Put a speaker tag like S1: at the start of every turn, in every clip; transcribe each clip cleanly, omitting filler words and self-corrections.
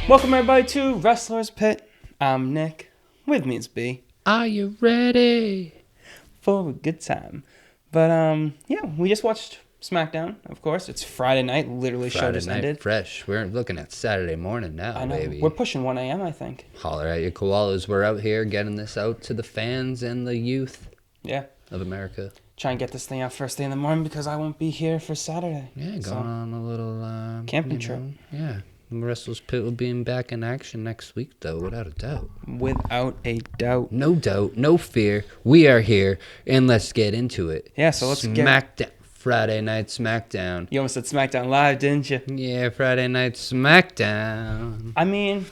S1: Welcome everybody to Wrestler's Pit. I'm Nick. With me is B.
S2: Are you ready
S1: for a good time? But yeah, we just watched Smackdown. Of course, it's Friday night. Literally, show just ended.
S2: Fresh. We're looking at Saturday morning now,
S1: I know.
S2: baby.
S1: We're pushing 1 a.m. I think.
S2: Holler at your koalas. We're out here getting this out to the fans and the youth.
S1: Yeah.
S2: Of America.
S1: Try and get this thing out first thing in the morning because I won't be here for Saturday.
S2: Yeah, going on a little
S1: camping trip.
S2: Yeah. Wrestler's Pit will be back in action next week, though, without a doubt.
S1: Without a doubt.
S2: No doubt, no fear. We are here, and let's get into it.
S1: Yeah, so let's
S2: Smackdown. Friday Night Smackdown.
S1: You almost said Smackdown Live, didn't you?
S2: Yeah, Friday Night Smackdown.
S1: I mean,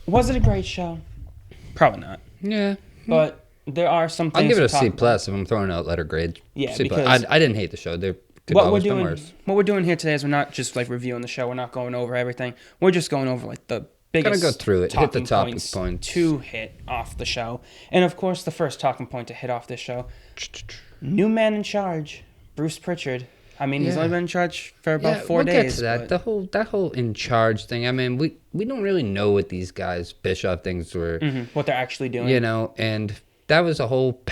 S1: was it a great show? Probably not.
S2: Yeah.
S1: But there are some things
S2: I'll give it a
S1: C+
S2: if I'm throwing out letter grades.
S1: Yeah,
S2: C+.
S1: because
S2: I didn't hate the show.
S1: What we're doing here today is we're not just like reviewing the show. We're not going over everything. We're just going over like the biggest.
S2: Gotta go through it. Hit the topic
S1: points to hit off the show. And of course, the first talking point to hit off this show: new man in charge, Bruce Pritchard. I mean, he's only been in charge for about 4 days.
S2: We'll get to that. That whole in charge thing. I mean, we don't really know what these guys Bischoff things were.
S1: What they're actually doing.
S2: You know, and that was a whole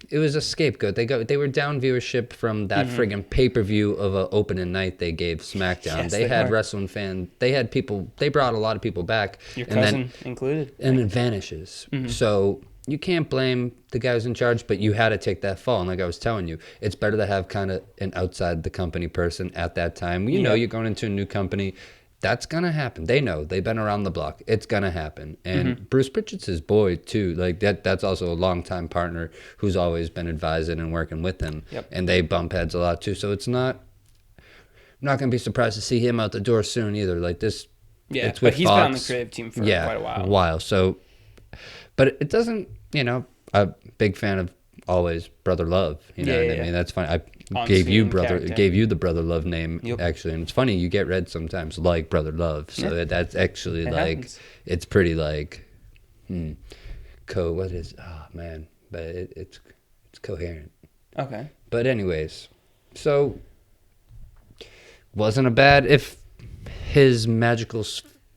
S2: It was a scapegoat. They were down viewership from that friggin' pay-per-view of a opening night they gave SmackDown.
S1: Yes,
S2: they had wrestling fans. They had people. They brought a lot of people back.
S1: Your cousin included.
S2: And it vanishes. So you can't blame the guy who's in charge, but you had to take that fall. And like I was telling you, it's better to have kind of an outside the company person at that time. You know, you're going into a new company. That's going to happen. They know. They've been around the block. It's going to happen. And Bruce Pritchard's his boy, too. Like, that's also a longtime partner who's always been advising and working with him.
S1: Yep.
S2: And they bump heads a lot, too. So I'm not going to be surprised to see him out the door soon, either. Like, this...
S1: Yeah,
S2: it's with
S1: but he's
S2: Fox.
S1: been on the creative team for quite a while.
S2: So, but it doesn't, I'm a big fan of always Brother Love. You know what I mean? That's funny. I gave you the Brother Love name, actually. And it's funny, you get read sometimes like Brother Love. So that's actually it's pretty like, what is, oh man, but it's coherent.
S1: Okay.
S2: But anyways, so wasn't a bad, if his magical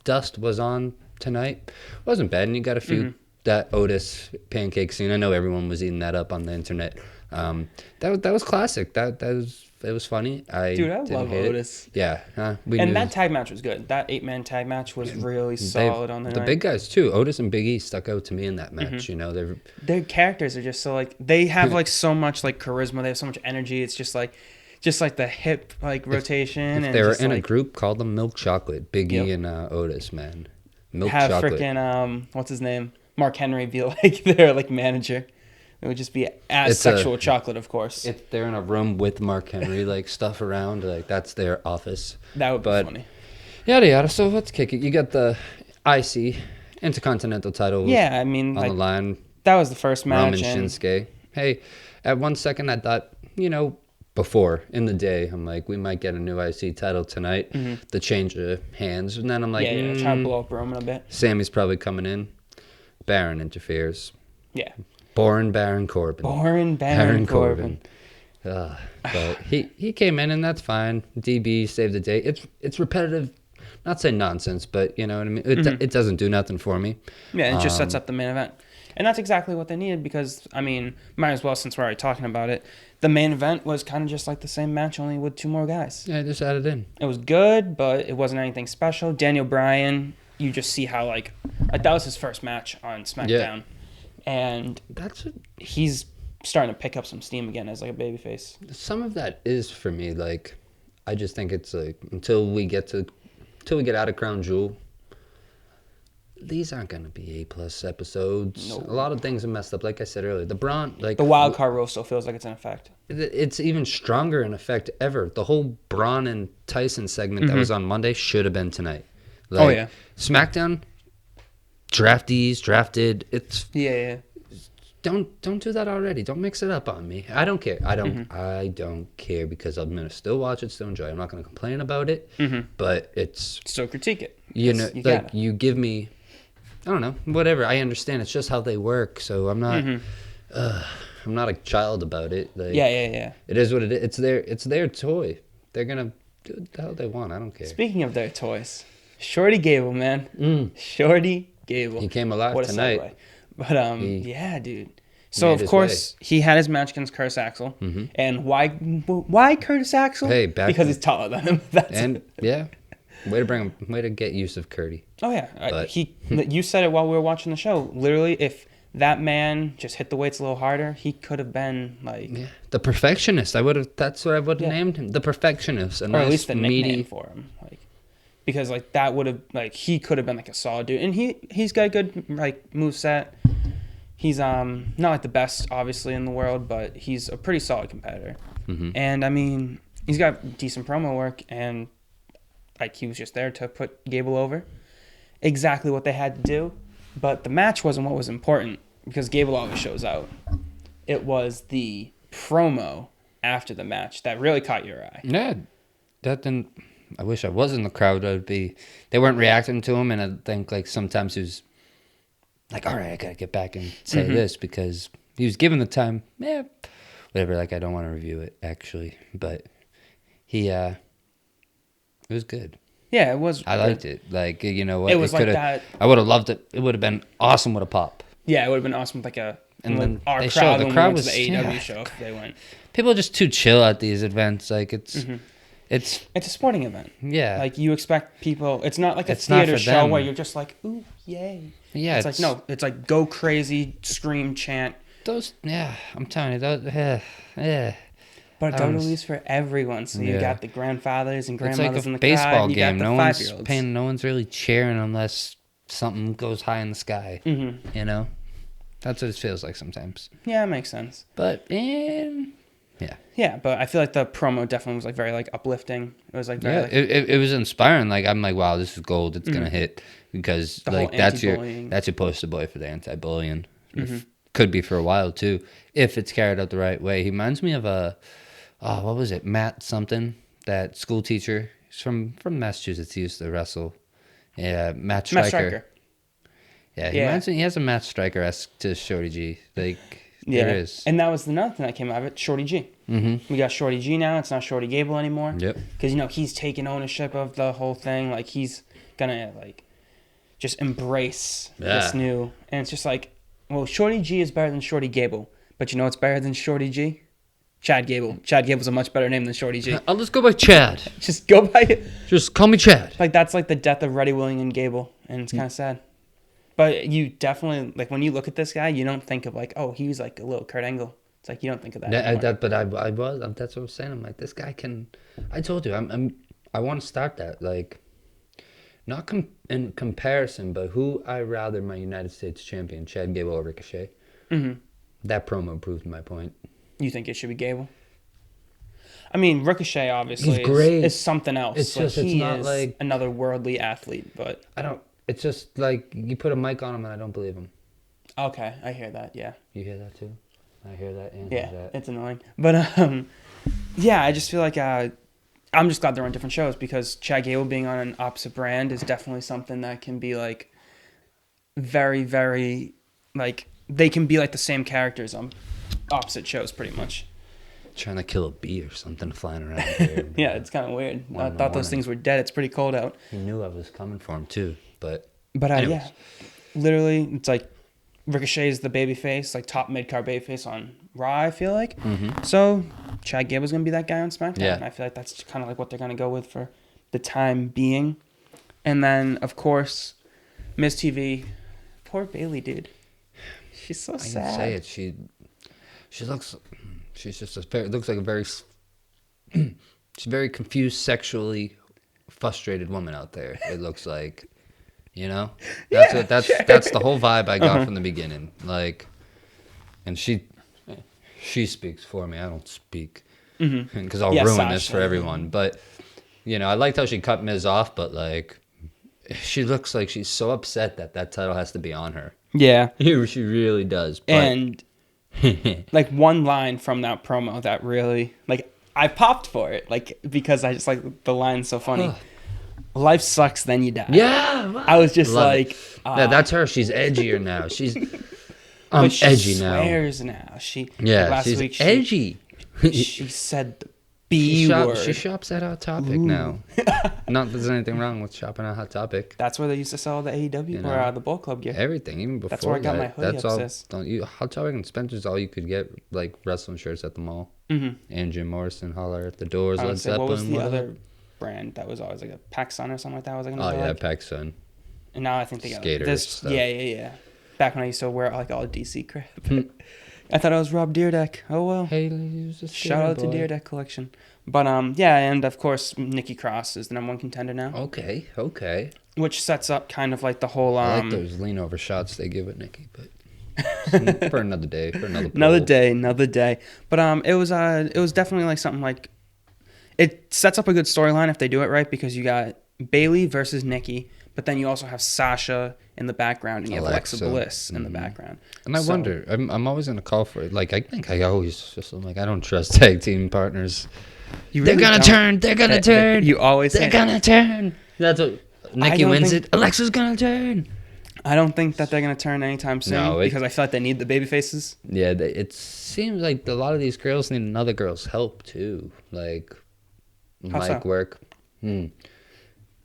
S2: dust was on tonight, wasn't bad. And you got a few, that Otis pancake scene. I know everyone was eating that up on the internet. That was classic. It was funny. I love
S1: Otis.
S2: Yeah.
S1: That tag match was good. That 8-man tag match was really solid on the night.
S2: The big guys too. Otis and Big E stuck out to me in that match. You know,
S1: their characters are just so like they have like so much like charisma. They have so much energy. It's just like the hip like rotation.
S2: If they were in a group, call them Milk Chocolate. Big E and Otis, man. Milk Chocolate.
S1: Have freaking what's his name? Mark Henry be like their like manager. It would just be sexual chocolate, of course.
S2: If they're in a room with Mark Henry, like stuff around, like that's their office.
S1: That would be funny.
S2: Yada yada. So let's kick it. You got the IC Intercontinental title.
S1: Yeah, I mean,
S2: on the line.
S1: That was the first match.
S2: Roman Shinsuke. Hey, at 1 second I thought, before in the day, I'm like, we might get a new IC title tonight. The change of hands, and then I'm like,
S1: try to blow up Roman a bit.
S2: Sammy's probably coming in. Baron interferes.
S1: Yeah.
S2: Baron Corbin.
S1: Baron Corbin.
S2: But he came in, and that's fine. DB saved the day. It's repetitive, not say nonsense, but you know what I mean. It doesn't do nothing for me.
S1: Yeah, it just sets up the main event, and that's exactly what they needed. Because I mean, might as well, since we're already talking about it. The main event was kind of just like the same match, only with 2 more guys.
S2: Yeah, just added in.
S1: It was good, but it wasn't anything special. Daniel Bryan, you just see how like that was his first match on SmackDown.
S2: Yeah.
S1: And he's starting to pick up some steam again as like a babyface.
S2: Some of that is for me like, I just think it's like until we get out of Crown Jewel, these aren't going to be A+ episodes. No. A lot of things are messed up. Like I said earlier, the wild card rule still feels like it's in effect. It's even stronger in effect ever. The whole Braun and Tyson segment that was on Monday should have been tonight. SmackDown. Drafted. It's Don't do that already. Don't mix it up on me. I don't care. I don't care because I'm gonna still watch it, still enjoy it. I'm not gonna complain about it, but it's
S1: still critique it.
S2: You give me, I don't know, whatever. I understand. It's just how they work. So I'm not. I'm not a child about it. Like,
S1: yeah.
S2: It is what it is. It's their toy. They're gonna do the hell they want. I don't care.
S1: Speaking of their toys, Shorty Gable, man. Shorty Gable.
S2: He came alive
S1: What a
S2: tonight.
S1: segue. But yeah, dude. So of
S2: his
S1: course he had his match against Curtis Axel, and why Curtis Axel?
S2: Hey,
S1: because he's taller than him. That's
S2: And yeah, way to get use of Curdy.
S1: Oh yeah,
S2: But-
S1: You said it while we were watching the show. Literally, if that man just hit the weights a little harder, he could have been like,
S2: Yeah, the perfectionist. That's what I would have named him. The perfectionist,
S1: or at least the nickname for him, like, because like that would have like he could have been like a solid dude, and he's got a good like moveset. He's not like the best obviously in the world, but he's a pretty solid competitor. And I mean, he's got decent promo work, and like he was just there to put Gable over. Exactly what they had to do, but the match wasn't what was important because Gable always shows out. It was the promo after the match that really caught your eye.
S2: Yeah, that didn't. I wish I was in the crowd. They weren't reacting to him, and I think like sometimes he was like, all right, I gotta get back and say this because he was given the time. Yeah, whatever. Like I don't want to review it actually, but it was good.
S1: Yeah, it was.
S2: I liked it. Like you know what?
S1: It was like that.
S2: I would have loved it. It would have been awesome with a pop.
S1: Yeah, it would have been awesome with like a.
S2: And then
S1: our
S2: they
S1: crowd,
S2: showed- the
S1: when
S2: crowd
S1: we went to
S2: was-
S1: the AEW
S2: yeah.
S1: show. If they went.
S2: People are just too chill at these events. Like it's
S1: It's a sporting event.
S2: yeah.
S1: Like you expect people. It's not like a
S2: It's not
S1: theater
S2: for
S1: show
S2: them.
S1: where you're just like, ooh, yay.
S2: Yeah,
S1: It's like no. It's like go crazy, scream, chant.
S2: those. Yeah, I'm telling you, those. Yeah.
S1: But
S2: Um,
S1: WWE's for everyone. So you
S2: yeah.
S1: got the grandfathers and
S2: It's
S1: grandmothers
S2: like
S1: in
S2: a
S1: the
S2: baseball
S1: crowd. You
S2: game.
S1: got the
S2: No one's
S1: 5-year-olds.
S2: paying. No one's really cheering unless something goes high in the sky. You know, that's what it feels like sometimes.
S1: Yeah, it makes sense.
S2: But
S1: Yeah, but I feel like the promo definitely was like very like uplifting. It was like very
S2: yeah,
S1: like,
S2: it was inspiring. Like I'm like, wow, this is gold. It's gonna hit because
S1: The whole
S2: like that's your
S1: anti-bullying.
S2: poster boy for the anti-bullying. Could be for a while too if it's carried out the right way. He reminds me of what was it, Matt something, that school teacher. He's from Massachusetts. He used to wrestle. Yeah, Matt Stryker.
S1: Matt Striker.
S2: Yeah, he reminds me. He has a Matt Striker-esque to Shorty G. Like
S1: Yeah,
S2: there is.
S1: and that was another thing that came out of it. Shorty G. We got Shorty G now. It's not Shorty Gable anymore.
S2: Yep.
S1: Because he's taking ownership of the whole thing. Like he's gonna like just embrace this
S2: Yeah.
S1: new. And it's just like, well, Shorty G is better than Shorty Gable. But you know what's better than Shorty G? Chad Gable. Chad Gable's a much better name than Shorty G.
S2: I'll just go by Chad.
S1: Just go by it.
S2: Just call me Chad.
S1: Like that's like the death of Reddy William and Gable, and it's kind of sad. But you definitely like when you look at this guy, you don't think of like, oh, he was like a little Kurt Angle. It's like you don't think of that.
S2: Yeah,
S1: anymore.
S2: but I was. That's what I'm saying. I'm like, this guy can. I told you, I want to start that. Like, not in comparison, but who I rather my United States champion, Chad Gable or Ricochet. That promo proved my point.
S1: You think it should be Gable? I mean, Ricochet obviously
S2: He's great.
S1: is something else.
S2: It's
S1: Like,
S2: just it's
S1: he
S2: not
S1: is
S2: like
S1: another worldly athlete, but
S2: I don't. It's just like you put a mic on him and I don't believe him.
S1: okay, I hear that. Yeah,
S2: You hear that too? I hear that and
S1: yeah,
S2: hear that.
S1: it's annoying, but yeah, I just feel like I'm just glad they're on different shows because Chad Gable being on an opposite brand is definitely something that can be like very, very like they can be like the same characters on opposite shows pretty much.
S2: Trying to kill a bee or something flying around here.
S1: Yeah, it's kind of weird.
S2: One
S1: I
S2: in the
S1: thought those
S2: morning.
S1: things were dead. It's pretty cold out.
S2: He knew I was coming for him too, but
S1: But
S2: anyways.
S1: yeah, literally, it's like Ricochet is the babyface, like top mid-card babyface on Raw, I feel like. So Chad Gable's going to be that guy on SmackDown.
S2: Yeah.
S1: And I feel like that's kind of like what they're going to go with for the time being. And then, of course, Miz TV. Poor Bailey, dude. She's so
S2: I can
S1: sad.
S2: say it. She looks. She's just looks like a very. She's a very confused, sexually frustrated woman out there. It looks like, that's the whole vibe I got from the beginning. Like, and she speaks for me. I don't speak because I'll
S1: Yeah,
S2: ruin
S1: Sasha.
S2: this for everyone. But I liked how she cut Miz off, but like, she looks like she's so upset that title has to be on her.
S1: Yeah.
S2: She really does. But
S1: And like one line from that promo that really like I popped for it like because I just like the line's so funny. Life sucks, then you die.
S2: yeah,
S1: I was just
S2: Love
S1: like,
S2: it. Yeah, that's her. She's edgier now. She's I'm
S1: but she
S2: edgy now.
S1: swears now. She
S2: Yeah,
S1: like last
S2: she's
S1: week
S2: edgy.
S1: she said
S2: She shops at Hot Topic now. Not that there's anything wrong with shopping at Hot Topic.
S1: That's where they used to sell the AEW or the Bullet Club gear.
S2: Everything, even before
S1: that's where I got my hoodie.
S2: That's all. Don't you? Hot Topic and Spencer's all you could get, like wrestling shirts at the mall.
S1: Mm-hmm.
S2: And Jim Morrison, Holler at the Doors, Led
S1: Zeppelin. What was the other
S2: up?
S1: brand that was always like a PacSun or something like that? Was like
S2: PacSun.
S1: And now I think they got
S2: skaters.
S1: Stuff. Yeah. Back when I used to wear like all DC crap. I thought I was Rob Deerdeck. Oh well.
S2: Hey,
S1: shout out to Deerdeck collection. But and of course Nikki Cross is the number one contender now.
S2: Okay.
S1: Which sets up kind of like the whole.
S2: I like those lean over shots they give at Nikki, but for another day,
S1: another day. But it was definitely like something like, it sets up a good storyline if they do it right, because you got Bayley versus Nikki, but then you also have Sasha in the background, and you have Alexa Bliss in the background.
S2: And I wonder, I'm always gonna call for it. Like I think I always just, I'm like, I don't trust tag team partners. They're gonna turn.
S1: You always
S2: they're gonna turn. That's what Nikki wins it. Alexa's gonna turn.
S1: I don't think that they're gonna turn anytime soon, because I feel like they need the baby faces.
S2: Yeah, it seems like a lot of these girls need another girl's help too, like mic work.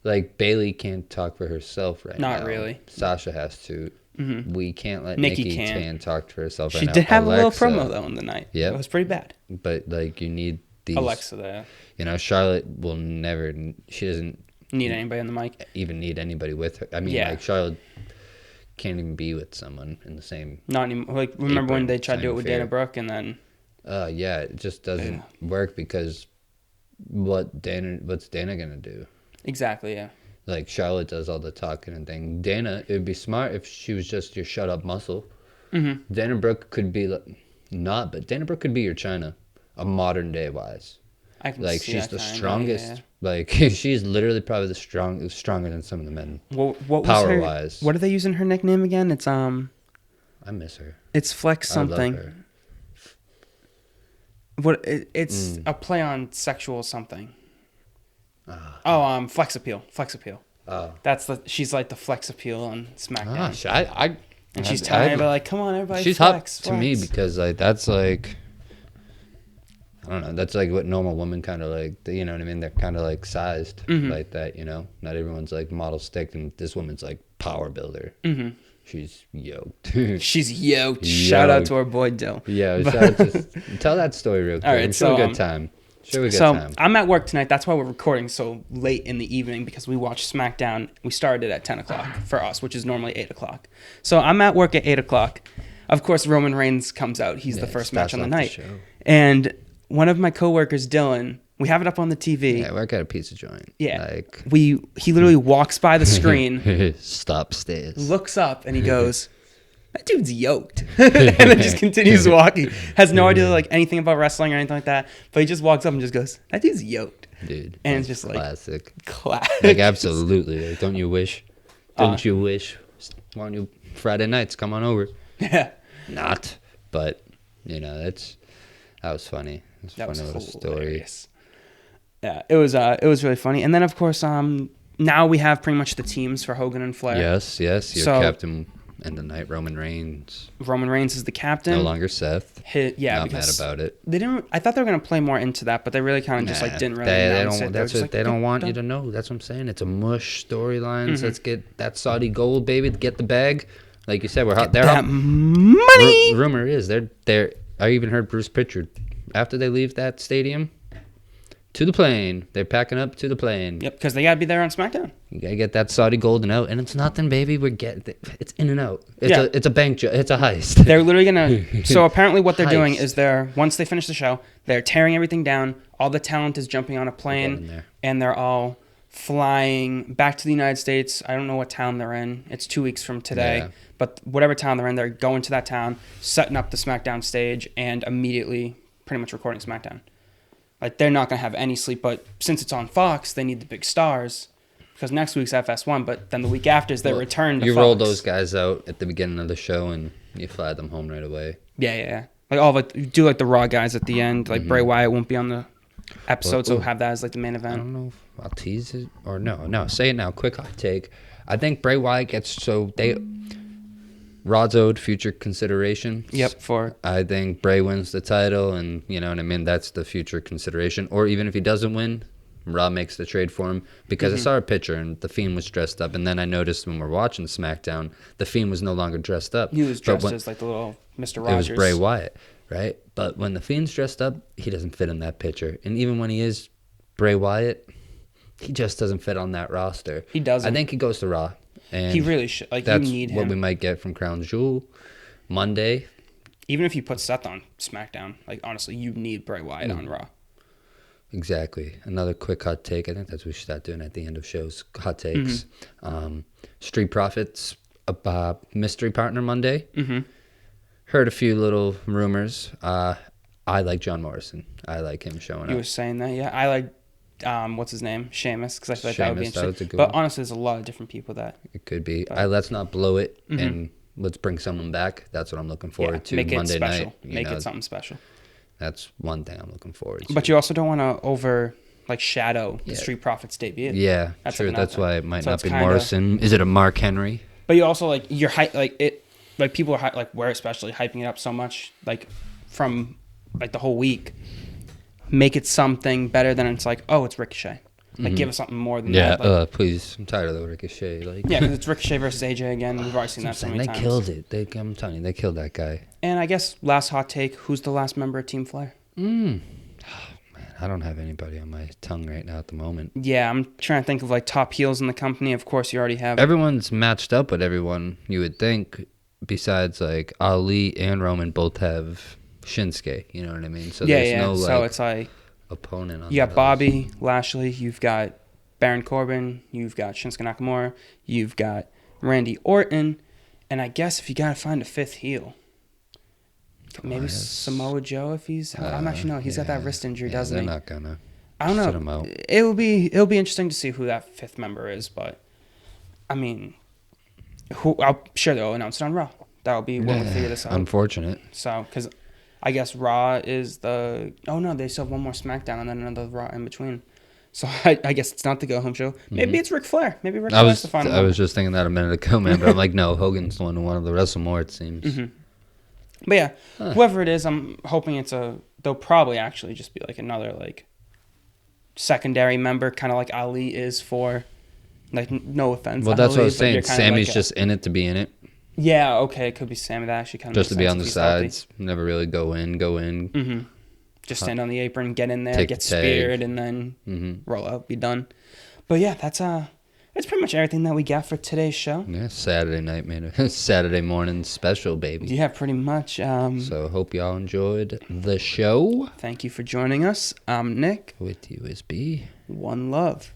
S2: Like Bayley can't talk for herself right now.
S1: Not really.
S2: Sasha has to. Mm-hmm. We can't let
S1: Nikki
S2: Tan talk for herself.
S1: She did have a little promo though in the night. Yeah, it was pretty bad.
S2: But like you need these.
S1: Alexa there.
S2: You know, Charlotte will never. She doesn't
S1: need anybody on the mic.
S2: Even need anybody with her. I mean, like Charlotte can't even be with someone in the same.
S1: Not anymore. Like remember when they tried to do it with Dana Brooke and then.
S2: Yeah, it just doesn't work because what's Dana gonna do?
S1: Exactly. Yeah.
S2: Like Charlotte does all the talking and thing. Dana, it would be smart if she was just your shut up muscle. Mm-hmm. Dana Brooke could be but Dana Brooke could be your China, a modern day wise.
S1: I can
S2: like
S1: see
S2: she's
S1: that
S2: the strongest. Yeah. Like she's literally probably stronger than some of the men.
S1: What
S2: power wise?
S1: What are they using her nickname again? It's
S2: I miss her.
S1: It's Flex something.
S2: I love her.
S1: It's a play on sexual something. Flex appeal. Oh. She's like the flex appeal on SmackDown. And she's telling everybody like, come on, everybody. She's flex
S2: to me because like that's like, I don't know. That's like what normal women kind of like. You know what I mean? They're kind of like sized like that. You know, not everyone's like model stick, and this woman's like power builder. Mm-hmm. She's yoked.
S1: She's yoked. Shout out to our boy Dill.
S2: Yeah, tell that story real quick. All right, a good time.
S1: I'm at work tonight. That's why we're recording so late in the evening, because we watched SmackDown. We started at 10 o'clock for us, which is normally 8 o'clock. So I'm at work at 8 o'clock. Of course, Roman Reigns comes out. He's the first match on the night. And one of my coworkers, Dylan, we have it up on the TV.
S2: Yeah, I work at a pizza joint.
S1: Yeah. He literally walks by the screen.
S2: Stop stairs.
S1: Looks up and he goes, that dude's yoked. And then just continues walking. Has no idea like anything about wrestling or anything like that. But he just walks up and just goes, that dude's yoked.
S2: Dude.
S1: And it's just like
S2: classic.
S1: Classic.
S2: Like absolutely. Like, don't you wish? Don't you wish? Why don't you Friday nights come on over?
S1: Yeah.
S2: Not. But you know, that was funny. That was a funny little story.
S1: Yeah, it was really funny. And then of course, now we have pretty much the teams for Hogan and Flair.
S2: Yes. Your captain and the night, Roman Reigns.
S1: Roman Reigns is the captain.
S2: No longer Seth.
S1: Not mad
S2: about it.
S1: They didn't. I thought they were gonna play more into that, but they really kind of just like didn't really announce it.
S2: That's what they don't want you to know. That's what I'm saying. It's a mush storylines. Mm-hmm. Let's get that Saudi gold, baby. Get the bag. Like you said, they're
S1: that money.
S2: Rumor is they're. I even heard Bruce Pritchard after they leave that stadium. To the plane. They're packing up to the plane.
S1: Yep, because they got to be there on SmackDown.
S2: You got to get that Saudi gold and out. And it's nothing, baby. It's in and out. It's a bank job. It's a heist.
S1: They're literally going to... So apparently what they're doing is once they finish the show, they're tearing everything down. All the talent is jumping on a plane. And they're all flying back to the United States. I don't know what town they're in. It's 2 weeks from today. Yeah. But whatever town they're in, they're going to that town, setting up the SmackDown stage, and immediately pretty much recording SmackDown. Like, they're not going to have any sleep, but since it's on Fox, they need the big stars because next week's FS1, but then the week after is their return to Fox.
S2: You roll those guys out at the beginning of the show and you fly them home right away.
S1: Yeah. Like, you do like the Raw guys at the end. Like, Bray Wyatt won't be on the episode, so have that as like the main event.
S2: I don't know if I'll tease it or no. Say it now. Quick hot take. I think Bray Wyatt gets Rod's owed future consideration.
S1: Yep, for
S2: I think Bray wins the title, and you know what I mean. That's the future consideration. Or even if he doesn't win, Rod makes the trade for him, because I saw a picture and the Fiend was dressed up, and then I noticed when we're watching SmackDown, the Fiend was no longer dressed up.
S1: he was dressed as like the little Mr. Rogers.
S2: It was Bray Wyatt, right? But when the Fiend's dressed up, he doesn't fit in that picture. And even when he is Bray Wyatt, he just doesn't fit on that roster.
S1: He doesn't.
S2: I think he goes to Raw. And
S1: He really should. Like,
S2: that's
S1: you need him.
S2: what we might get from Crown Jewel Monday.
S1: Even if you put Seth on SmackDown, like, honestly, you need Bray Wyatt on Raw.
S2: Exactly. Another quick hot take. I think that's what we should start doing at the end of shows. Hot takes. Street Profits, mystery partner Monday. Heard a few little rumors. I like John Morrison. I like him showing
S1: You
S2: up.
S1: were saying that, yeah. I like, what's his name? Sheamus, because I feel like that would be
S2: Sheamus, that was
S1: interesting.
S2: a good
S1: But
S2: one.
S1: honestly, there's a lot of different people that
S2: It could be. Let's not blow it, and let's bring someone back. That's what I'm looking forward to
S1: make
S2: Monday
S1: it special.
S2: night.
S1: Make it something special.
S2: That's one thing I'm looking forward to.
S1: But you also don't want to shadow the Street Profits debut.
S2: Yeah,
S1: That's
S2: true.
S1: another
S2: That's
S1: thing.
S2: why it might
S1: So
S2: not
S1: it's
S2: be
S1: kinda-
S2: Morrison. Is it a Mark Henry?
S1: But you also, like, you're people are like, we're especially hyping it up so much, like, from like the whole week. Make it something better than it's like, oh, it's Ricochet. Like, give us something more than
S2: Yeah,
S1: that. Like,
S2: please. I'm tired of the Ricochet. Like,
S1: yeah, because it's Ricochet versus AJ again. We've already seen that so many
S2: they
S1: times.
S2: killed it. I'm telling you, they killed that guy.
S1: And I guess last hot take: who's the last member of Team Flair?
S2: Man, I don't have anybody on my tongue right now at the moment.
S1: Yeah, I'm trying to think of like top heels in the company. Of course, you already have.
S2: Everyone's matched up with everyone, you would think, besides like Ali and Roman both have Shinsuke. You know what I mean? So
S1: yeah,
S2: there's
S1: yeah.
S2: no
S1: So
S2: like
S1: it's like
S2: opponent on
S1: you got
S2: that
S1: Bobby Lashley, you've got Baron Corbin, you've got Shinsuke Nakamura, you've got Randy Orton, and I guess if you gotta find a fifth heel, maybe Samoa Joe if he's. I'm actually no, he's got that wrist injury, doesn't he?
S2: They're not gonna.
S1: I don't
S2: sit him
S1: know.
S2: out.
S1: It'll be interesting to see who that fifth member is, but I mean, I'm sure they'll announce it on Raw. That'll be when we figure this out.
S2: Unfortunate.
S1: So, because I guess Raw is the. Oh no, they still have one more SmackDown and then another Raw in between. So I guess it's not the go home show. Maybe it's Ric Flair. Maybe Ric Flair's the final.
S2: I was just thinking that a minute ago, man. But I'm like, no, Hogan's the one who wanted to wrestle more. It seems.
S1: But yeah, whoever it is, I'm hoping they'll probably actually just be like another like secondary member, kind of like Ali is for. Like, no offense.
S2: Well, that's
S1: Ali,
S2: what I was
S1: but you're
S2: saying.
S1: kinda
S2: Sammy's
S1: like
S2: just in it to be in it.
S1: Yeah, okay, it could be Sammy. That actually kind of
S2: Just to
S1: makes
S2: be
S1: sense
S2: on
S1: if
S2: the
S1: he's healthy.
S2: sides. Never really go in.
S1: Just stand on the apron, get in there,
S2: Take
S1: get
S2: the tag.
S1: speared, and then roll out, be done. But yeah, that's pretty much everything that we got for today's show.
S2: Yeah, Saturday night, man. Saturday morning special, baby.
S1: Yeah, pretty much.
S2: So hope y'all enjoyed the show.
S1: Thank you for joining us. I'm Nick.
S2: With you is B.
S1: One love.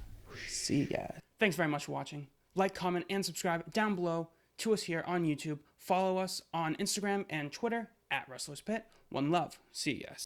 S1: See you guys. Thanks very much for watching. Like, comment, and subscribe down below to us here on YouTube. Follow us on Instagram and Twitter at Wrestlers Pit. One love. See you guys.